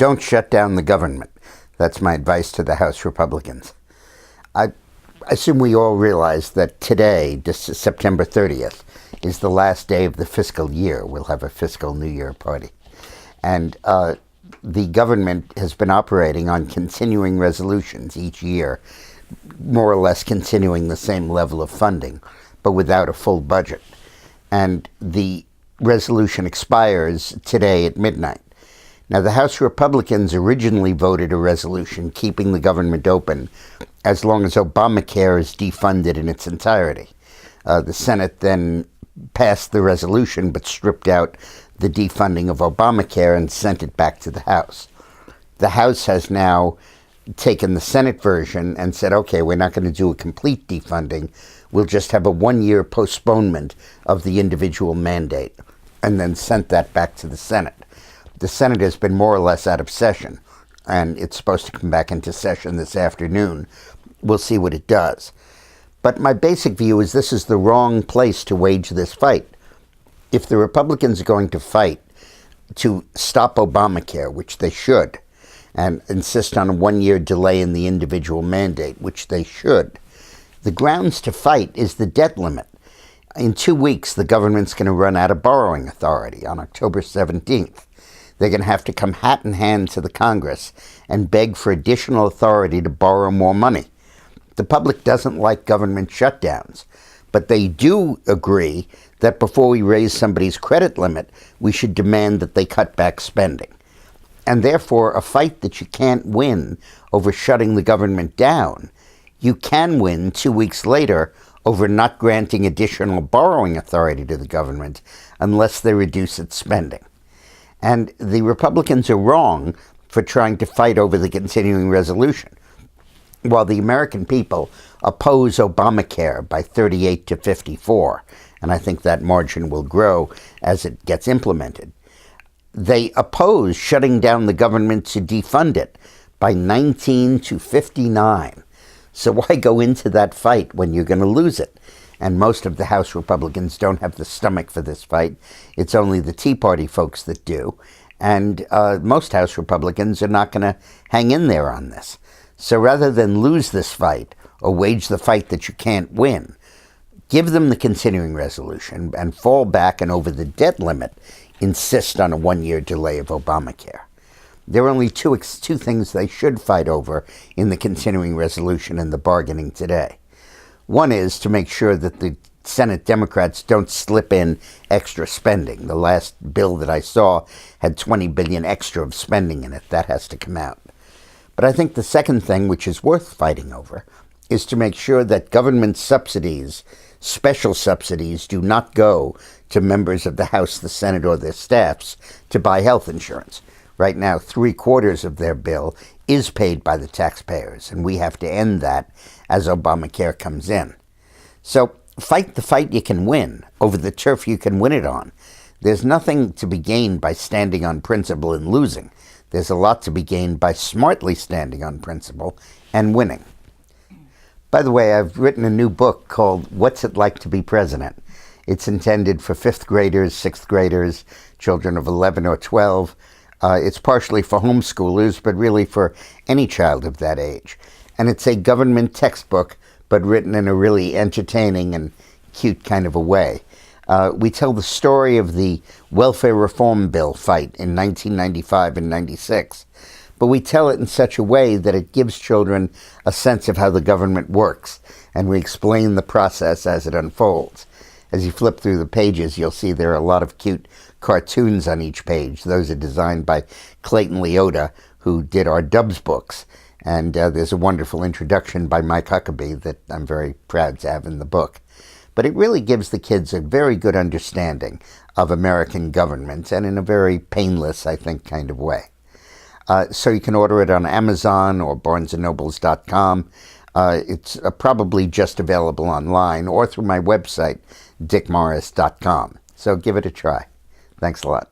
Don't shut down the government. That's my advice to the House Republicans. I assume we all realize that today, September 30th, is the last day of the fiscal year. We'll have a fiscal New Year party. And the government has been operating on continuing resolutions each year, more or less continuing the same level of funding, but without a full budget. And the resolution expires today at midnight. Now, the House Republicans originally voted a resolution keeping the government open as long as Obamacare is defunded in its entirety. The Senate then passed the resolution but stripped out the defunding of Obamacare and sent it back to the House. The House has now taken the Senate version and said, okay, we're not going to do a complete defunding. We'll just have a one-year postponement of the individual mandate, and then sent that back to the Senate. The Senate has been more or less out of session, and it's supposed to come back into session this afternoon. We'll see what it does. But my basic view is this is the wrong place to wage this fight. If the Republicans are going to fight to stop Obamacare, which they should, and insist on a one-year delay in the individual mandate, which they should, the grounds to fight is the debt limit. In 2 weeks, the government's going to run out of borrowing authority on October 17th. They're going to have to come hat in hand to the Congress and beg for additional authority to borrow more money. The public doesn't like government shutdowns, but they do agree that before we raise somebody's credit limit, we should demand that they cut back spending. And therefore, a fight that you can't win over shutting the government down, you can win 2 weeks later over not granting additional borrowing authority to the government unless they reduce its spending. And the Republicans are wrong for trying to fight over the continuing resolution. While the American people oppose Obamacare by 38 to 54, and I think that margin will grow as it gets implemented, they oppose shutting down the government to defund it by 19 to 59. So why go into that fight when you're going to lose it? And most of the House Republicans don't have the stomach for this fight. It's only the Tea Party folks that do. And most House Republicans are not going to hang in there on this. So rather than lose this fight or wage the fight that you can't win, give them the continuing resolution and fall back and over the debt limit, insist on a one-year delay of Obamacare. There are only two things they should fight over in the continuing resolution and the bargaining today. One is to make sure that the Senate Democrats don't slip in extra spending. The last bill that I saw had $20 billion extra of spending in it. That has to come out. But I think the second thing, which is worth fighting over, is to make sure that government subsidies, special subsidies, do not go to members of the House, the Senate, or their staffs to buy health insurance. Right now, 3/4 of their bill is paid by the taxpayers, and we have to end that as Obamacare comes in. So fight the fight you can win over the turf you can win it on. There's nothing to be gained by standing on principle and losing. There's a lot to be gained by smartly standing on principle and winning. By the way, I've written a new book called What's It Like to Be President? It's intended for 5th graders, 6th graders, children of 11 or 12. It's partially for homeschoolers, but really for any child of that age. And it's a government textbook, but written in a really entertaining and cute kind of a way. We tell the story of the welfare reform bill fight in 1995 and 96, but we tell it in such a way that it gives children a sense of how the government works, and we explain the process as it unfolds. As you flip through the pages, you'll see there are a lot of cute cartoons on each page. Those are designed by Clayton Leota, who did our Dubs books. And there's a wonderful introduction by Mike Huckabee that I'm very proud to have in the book. But it really gives the kids a very good understanding of American government, and in a very painless, I think, kind of way. So you can order it on Amazon or BarnesandNobles.com. It's probably just available online or through my website, dickmorris.com. So give it a try. Thanks a lot.